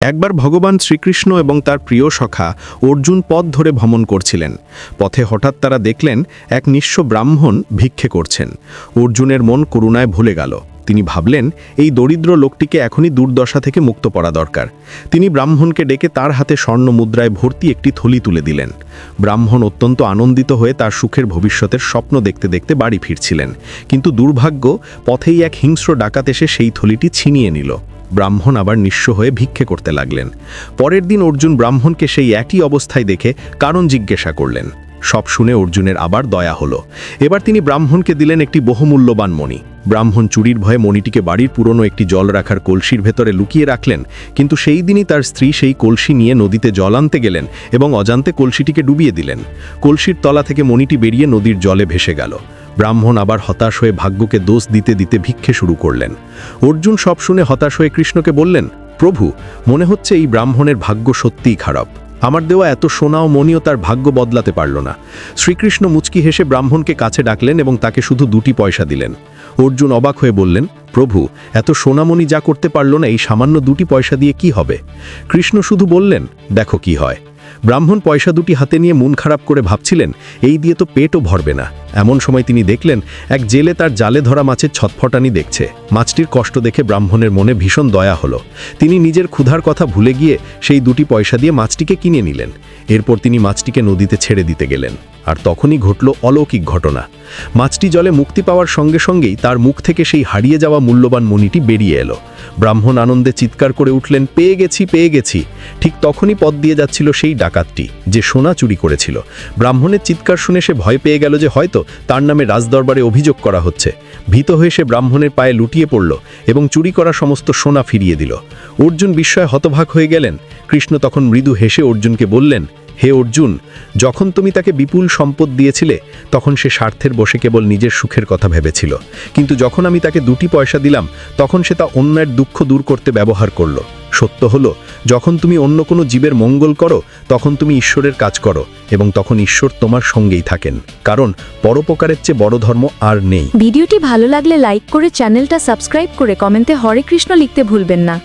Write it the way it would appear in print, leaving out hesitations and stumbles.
একবার ভগবান শ্রীকৃষ্ণ এবং তার প্রিয় সখা অর্জুন পথ ধরে ভ্রমণ করছিলেন। পথে হঠাৎ তারা দেখলেন এক নিঃস্ব ব্রাহ্মণ ভিক্ষে করছেন। অর্জুনের মন করুণায় ভুলে গেল। তিনি ভাবলেন, এই দরিদ্র লোকটিকে এখনই দুর্দশা থেকে মুক্ত করা দরকার। তিনি ব্রাহ্মণকে ডেকে তার হাতে স্বর্ণ মুদ্রায় ভর্তি একটি থলি তুলে দিলেন। ব্রাহ্মণ অত্যন্ত আনন্দিত হয়ে তার সুখের ভবিষ্যতের স্বপ্ন দেখতে দেখতে বাড়ি ফিরছিলেন। কিন্তু দুর্ভাগ্য, পথেই এক হিংস্র ডাকাত এসে সেই থলিটি ছিনিয়ে নিল। ব্রাহ্মণ আবার নিঃস্ব হয়ে ভিক্ষে করতে লাগলেন। পরের দিন অর্জুন ব্রাহ্মণকে সেই একই অবস্থায় দেখে কারণ জিজ্ঞাসা করলেন। সব শুনে অর্জুনের আবার দয়া হলো। এবার তিনি ব্রাহ্মণকে দিলেন একটি বহুমূল্যবান মণি। ব্রাহ্মণ চুরির ভয়ে মণিটিকে বাড়ির পুরনো একটি জল রাখার কলসির ভেতরে লুকিয়ে রাখলেন। কিন্তু সেই দিনই তার স্ত্রী সেই কলসি নিয়ে নদীতে জল আনতে গেলেন এবং অজান্তে কলসিটিকে ডুবিয়ে দিলেন। কলসির তলা থেকে মণিটি বেরিয়ে নদীর জলে ভেসে গেল। ব্রাহ্মণ আবার হতাশ হয়ে ভাগ্যকে দোষ দিতে দিতে ভিক্ষে শুরু করলেন। অর্জুন সব শুনে হতাশ হয়ে কৃষ্ণকে বললেন, প্রভু, মনে হচ্ছে এই ব্রাহ্মণের ভাগ্য সত্যিই খারাপ। আমার দেওয়া এত সোনা ও মণিও তার ভাগ্য বদলাতে পারল না। শ্রীকৃষ্ণ মুচকি হেসে ব্রাহ্মণকে কাছে ডাকলেন এবং তাকে শুধু 2টি পয়সা দিলেন। অর্জুন অবাক হয়ে বললেন, প্রভু, এত সোনামণি যা করতে পারল না, এই সামান্য 2টি পয়সা দিয়ে কি হবে? কৃষ্ণ শুধু বললেন, দেখো কি হয়। ব্রাহ্মণ পয়সা 2টি হাতে নিয়ে মন খারাপ করে ভাবছিলেন, এই দিয়ে তো পেটও ভরবে না। এমন সময় তিনি দেখলেন এক জেলে তার জালে ধরা মাছের ছটফটানি দেখছে। মাছটির কষ্ট দেখে ব্রাহ্মণের মনে ভীষণ দয়া হলো। তিনি নিজের ক্ষুধার কথা ভুলে গিয়ে সেই 2টি পয়সা দিয়ে মাছটিকে কিনে নিলেন। এরপর তিনি মাছটিকে নদীতে ছেড়ে দিতে গেলেন। আর তখনই ঘটল অলৌকিক ঘটনা। মাছটি জলে মুক্তি পাওয়ার সঙ্গে সঙ্গেই তার মুখ থেকে সেই হারিয়ে যাওয়া মূল্যবান মণিটি বেরিয়ে এলো। ব্রাহ্মণ আনন্দে চিৎকার করে উঠলেন, পেয়ে গেছি, পেয়ে গেছি। ঠিক তখনই পথ দিয়ে যাচ্ছিল সেই ডাকাতটি, যে সোনা চুরি করেছিল। ব্রাহ্মণের চিৎকার শুনে সে ভয় পেয়ে গেল যে হয়তো তার নামে রাজদরবারে অভিযোগ করা হচ্ছে। ভীত হয়ে সে ব্রাহ্মণের পায়ে লুটিয়ে পড়ল এবং চুরি করা সমস্ত সোনা ফিরিয়ে দিল। অর্জুন বিস্ময়ে হতবাক হয়ে গেলেন। কৃষ্ণ তখন মৃদু হেসে অর্জুনকে বললেন, হে অর্জুন, যখন তুমি তাকে বিপুল সম্পদ দিয়েছিলে তখন সে স্বার্থের বশে কেবল নিজের সুখের কথা ভেবেছিল। কিন্তু যখন আমি তাকে 2টি পয়সা দিলাম তখন সে তা অন্যের দুঃখ দূর করতে ব্যবহার করল। সত্য হলো, যখন তুমি অন্য কোনো জীবের মঙ্গল করো তখন তুমি ঈশ্বরের কাজ করো এবং তখন ঈশ্বর তোমার সঙ্গেই থাকেন। কারণ পরোপকারের চেয়ে বড় ধর্ম আর নেই। ভিডিওটি ভালো লাগলে লাইক করে চ্যানেলটা সাবস্ক্রাইব করে কমেন্টে হরে কৃষ্ণ লিখতে ভুলবেন না।